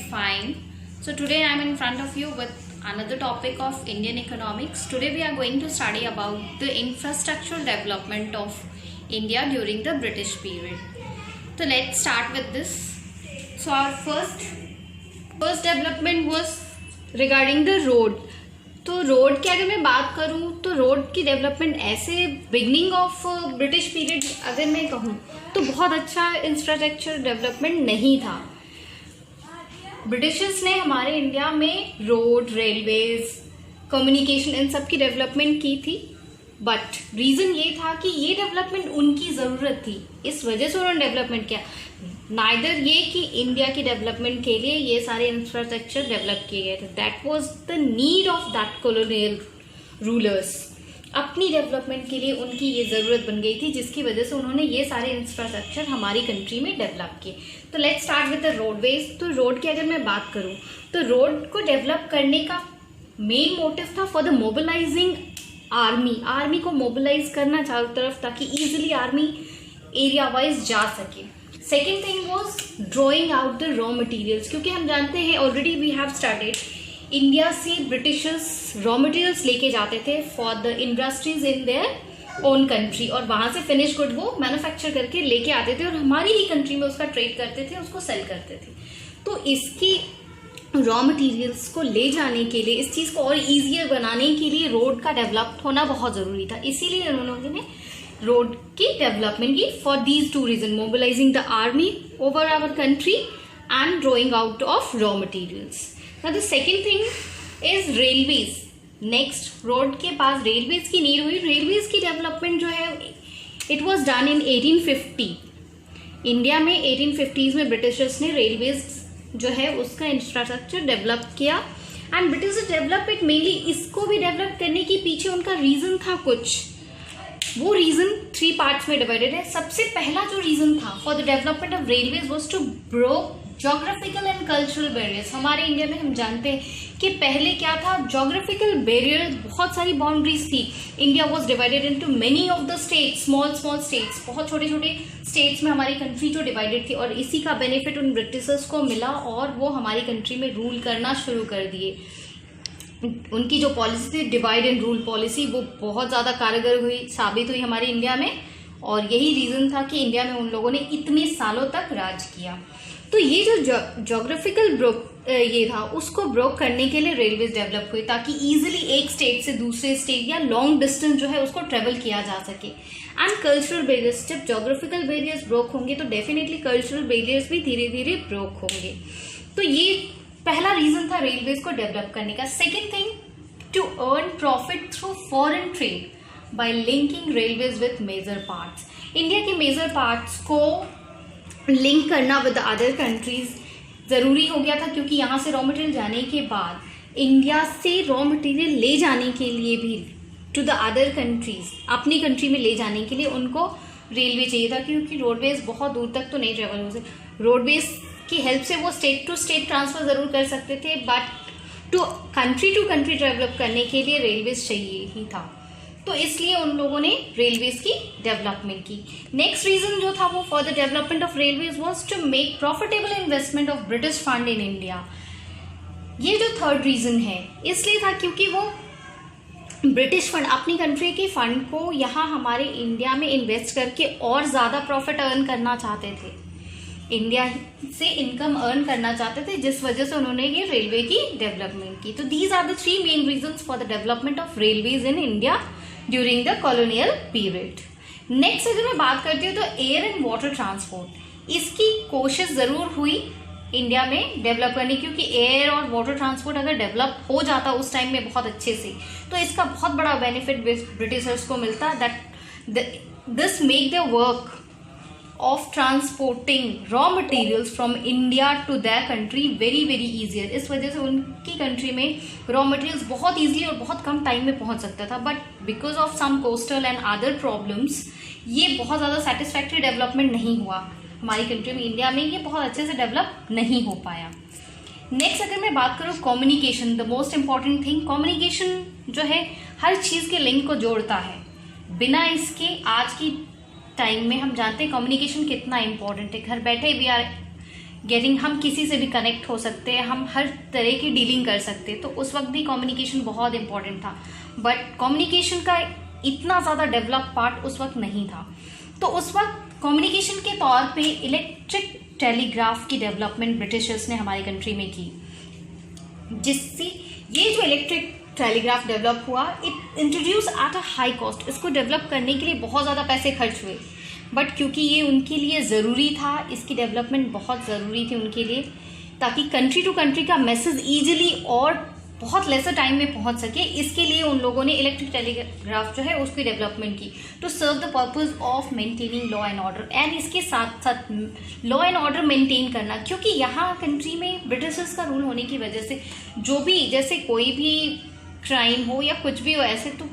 fine. So today I am in front of you with another topic of Indian economics. Today we are going to study about the infrastructural development of India during the British period. So let's start with this. So our first development was regarding the road. तो road की अगर मैं बात करूं तो road की development ऐसे beginning of British period अगर मैं कहूं तो बहुत अच्छा इंफ्रास्ट्रक्चर डेवलपमेंट नहीं था. ब्रिटिशर्स ने हमारे इंडिया में रोड, रेलवेज, कम्युनिकेशन इन सब की डेवलपमेंट की थी. बट रीज़न ये था कि ये डेवलपमेंट उनकी ज़रूरत थी, इस वजह से उन्होंने डेवलपमेंट किया. नाइदर ये कि इंडिया की डेवलपमेंट के लिए ये सारे इंफ्रास्ट्रक्चर डेवलप किए गए थे. That was the need of that colonial rulers. अपनी डेवलपमेंट के लिए उनकी ये ज़रूरत बन गई थी, जिसकी वजह से उन्होंने ये सारे इंफ्रास्ट्रक्चर हमारी कंट्री में डेवलप किए. तो let's start with the roadways. तो रोड की अगर मैं बात करूँ तो रोड को डेवलप करने का मेन मोटिव था फॉर द मोबिलाइजिंग आर्मी को मोबिलाइज करना चारों तरफ ताकि ईजिली आर्मी एरिया वाइज जा सके. Second thing was drawing out the raw materials, क्योंकि हम जानते हैं already we have started India से ब्रिटिशर्स रॉ मटीरियल्स लेके जाते थे for the industries in their own country, और वहाँ से फिनिश गुड वो मैन्युफैक्चर करके लेके आते थे और हमारी ही कंट्री में उसका ट्रेड करते थे, उसको सेल करते थे. तो इसकी रॉ मटेरियल्स को ले जाने के लिए, इस चीज़ को और ईजियर बनाने के लिए रोड का डेवलप होना बहुत ज़रूरी था. इसीलिए उन्होंने रोड की डेवलपमेंट की for these two reason, mobilising the army over our country and drawing out of raw materials. Now the second thing is railways. Next road के पास रेलवेज की नीड हुई. रेलवेज की डेवलपमेंट जो है it was done in 1850. India में 1850s में britishers ने रेलवेज जो है उसका इंफ्रास्ट्रक्चर डेवलप किया and British develop it mainly. इसको भी डेवलप करने के पीछे उनका रीजन था कुछ. वो रीजन 3 पार्ट्स में डिवाइडेड है. सबसे पहला जो रीजन था for the development of railways was to break geographical and cultural barriers. हमारे इंडिया में हम जानते हैं कि पहले क्या था, जोग्राफिकल बैरियर, बहुत सारी बाउंड्रीज थी. India was divided into many of the states, small states, बहुत छोटे छोटे स्टेट्स में हमारी कंट्री जो डिवाइडेड थी, और इसी का बेनिफिट उन ब्रिटिशर्स को मिला और वो हमारी कंट्री में रूल करना शुरू कर दिए. उनकी जो पॉलिसी थी डिवाइड एंड रूल पॉलिसी, वो बहुत ज़्यादा कारगर साबित हुई हमारे इंडिया में, और यही रीज़न था कि इंडिया में उन लोगों ने इतने सालों तक राज किया. तो ये जो जोग्राफिकल ये था उसको ब्रोक करने के लिए रेलवेज डेवलप हुई ताकि इजीली एक स्टेट से दूसरे स्टेट या लॉन्ग डिस्टेंस जो है उसको ट्रेवल किया जा सके. एंड कल्चरल बैरियर्स, जब जोग्राफिकल बैरियर्स ब्रोक होंगे तो डेफिनेटली कल्चरल बैरियर्स भी धीरे धीरे ब्रोक होंगे. तो ये पहला रीजन था रेलवेज को डेवलप करने का. Second thing, to earn profit through foreign trade by linking railways with major parts. India के मेजर पार्ट्स को लिंक करना विद अदर कंट्रीज ज़रूरी हो गया था, क्योंकि यहाँ से रॉ मटेरियल जाने के बाद इंडिया से रॉ मटेरियल ले जाने के लिए भी टू द अदर कंट्रीज, अपनी कंट्री में ले जाने के लिए उनको रेलवे चाहिए था, क्योंकि रोडवेज बहुत दूर तक तो नहीं ट्रेवल हो सकते. रोडवेज की हेल्प से वो स्टेट टू स्टेट ट्रांसफर ज़रूर कर सकते थे, बट टू कंट्री डेवलप करने के लिए रेलवेज चाहिए ही था. तो इसलिए उन लोगों ने रेलवेज की डेवलपमेंट की. नेक्स्ट रीजन जो था वो for the development of railways was to make profitable investment of British fund in India. ये जो थर्ड रीजन है इसलिए था क्योंकि वो ब्रिटिश फंड अपनी कंट्री के फंड को यहाँ हमारे इंडिया में इन्वेस्ट करके और ज़्यादा प्रॉफिट अर्न करना चाहते थे, इंडिया से इनकम अर्न करना चाहते थे, जिस वजह से उन्होंने ये रेलवे की डेवलपमेंट की. तो these are the 3 main reasons for the development of railways in India during the colonial period. Next अगर मैं बात करती हूँ तो एयर एंड वाटर ट्रांसपोर्ट, इसकी कोशिश ज़रूर हुई इंडिया में डेवलप करने, क्योंकि एयर और वाटर ट्रांसपोर्ट अगर डेवलप हो जाता उस टाइम में बहुत अच्छे से तो इसका बहुत बड़ा बेनिफिट ब्रिटिशर्स को मिलता. That this make the work of transporting raw materials from India to their country very very easier. इस वजह से उनकी कंट्री में रॉ मटेरियल्स बहुत ईजिली और बहुत कम टाइम में पहुंच सकता था. But because of some coastal and other problems ये बहुत ज़्यादा सेटिस्फैक्ट्री डेवलपमेंट नहीं हुआ हमारी कंट्री में. इंडिया में ये बहुत अच्छे से डेवलप नहीं हो पाया. नेक्स्ट अगर मैं बात करूँ communication, the most important thing, communication जो है हर चीज़ के लिंक को जोड़ता है. बिना इसके आज की टाइम में हम जानते हैं कम्युनिकेशन कितना इंपॉर्टेंट है. घर बैठे भी गेटिंग, हम किसी से भी कनेक्ट हो सकते हैं, हम हर तरह की डीलिंग कर सकते हैं, तो उस वक्त भी कम्युनिकेशन बहुत इंपॉर्टेंट था। बट कम्युनिकेशन का इतना ज़्यादा डेवलप पार्ट उस वक्त नहीं था। तो उस वक्त कम्युनिकेशन के तौर पे इलेक्ट्रिक टेलीग्राफ की डेवलपमेंट ब्रिटिशर्स ने हमारी कंट्री में की, जिससे ये जो इलेक्ट्रिक टेलीग्राफ डेवलप हुआ, it introduce at a high cost. इसको डेवलप करने के लिए बहुत ज़्यादा पैसे खर्च हुए, बट क्योंकि ये उनके लिए ज़रूरी था, इसकी डेवलपमेंट बहुत ज़रूरी थी उनके लिए, ताकि कंट्री टू कंट्री का मैसेज ईजिली और बहुत लेसर टाइम में पहुंच सके, इसके लिए उन लोगों ने इलेक्ट्रिक टेलीग्राफ जो है उसकी डेवलपमेंट की to serve the purpose of maintaining law and order. And इसके साथ साथ लॉ एंड ऑर्डर मेंटेन करना, क्योंकि यहाँ कंट्री में ब्रिटिशर्स का रूल होने की वजह से जो भी, जैसे कोई भी क्राइम हो या कुछ भी हो ऐसे, तो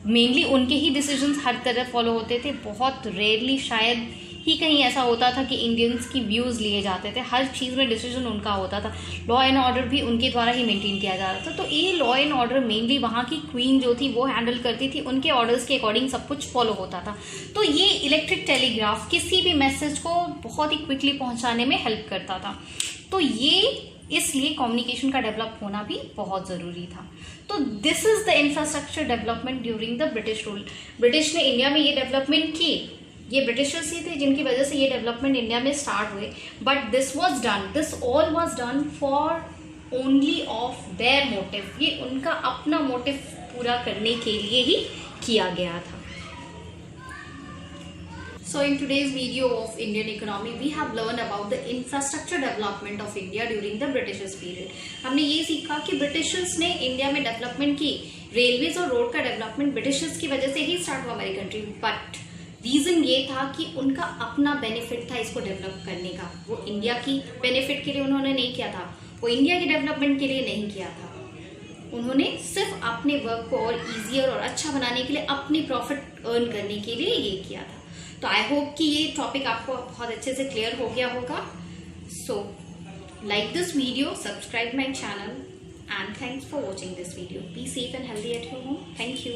मेनली उनके ही डिसीजंस हर तरह फॉलो होते थे। बहुत रेयरली शायद ही कहीं ऐसा होता था कि इंडियंस की व्यूज़ लिए जाते थे, हर चीज़ में डिसीजन उनका होता था, लॉ एंड ऑर्डर भी उनके द्वारा ही मेंटेन किया जा रहा था। तो ये लॉ एंड ऑर्डर मेनली वहाँ की क्वीन जो थी वो हैंडल करती थी, उनके ऑर्डर्स के अकॉर्डिंग सब कुछ फॉलो होता था। तो ये इलेक्ट्रिक टेलीग्राफ किसी भी मैसेज को बहुत ही क्विकली पहुँचाने में हेल्प करता था। तो ये इसलिए कम्युनिकेशन का डेवलप होना भी बहुत ज़रूरी था। तो this is the infrastructure development during the British rule. British ने इंडिया में ये डेवलपमेंट की, ये ब्रिटिशर्स ही थे जिनकी वजह से ये डेवलपमेंट इंडिया में स्टार्ट हुए। But this all was done for only of their motive. ये उनका अपना मोटिव पूरा करने के लिए ही किया गया था। So in today's video of Indian economy, we have learned about the infrastructure development of India during the Britishers period. हमने ये सीखा कि ब्रिटिशर्स ने इंडिया में डेवलपमेंट की, रेलवेज और रोड का डेवलपमेंट ब्रिटिशर्स की वजह से ही स्टार्ट हुआ हमारी कंट्री। बट रीज़न ये था कि उनका अपना बेनिफिट था इसको डेवलप करने का। वो इंडिया की बेनिफिट के लिए उन्होंने नहीं किया था, वो इंडिया की डेवलपमेंट के लिए नहीं किया था। उन्होंने सिर्फ अपने वर्क को और ईजियर और अच्छा बनाने के लिए, अपनी प्रॉफिट अर्न करने के लिए ये किया था। तो आई होप कि ये टॉपिक आपको बहुत अच्छे से क्लियर हो गया होगा। So like this video, subscribe my channel, and thanks for watching this video. Be safe and healthy at your home. Thank you.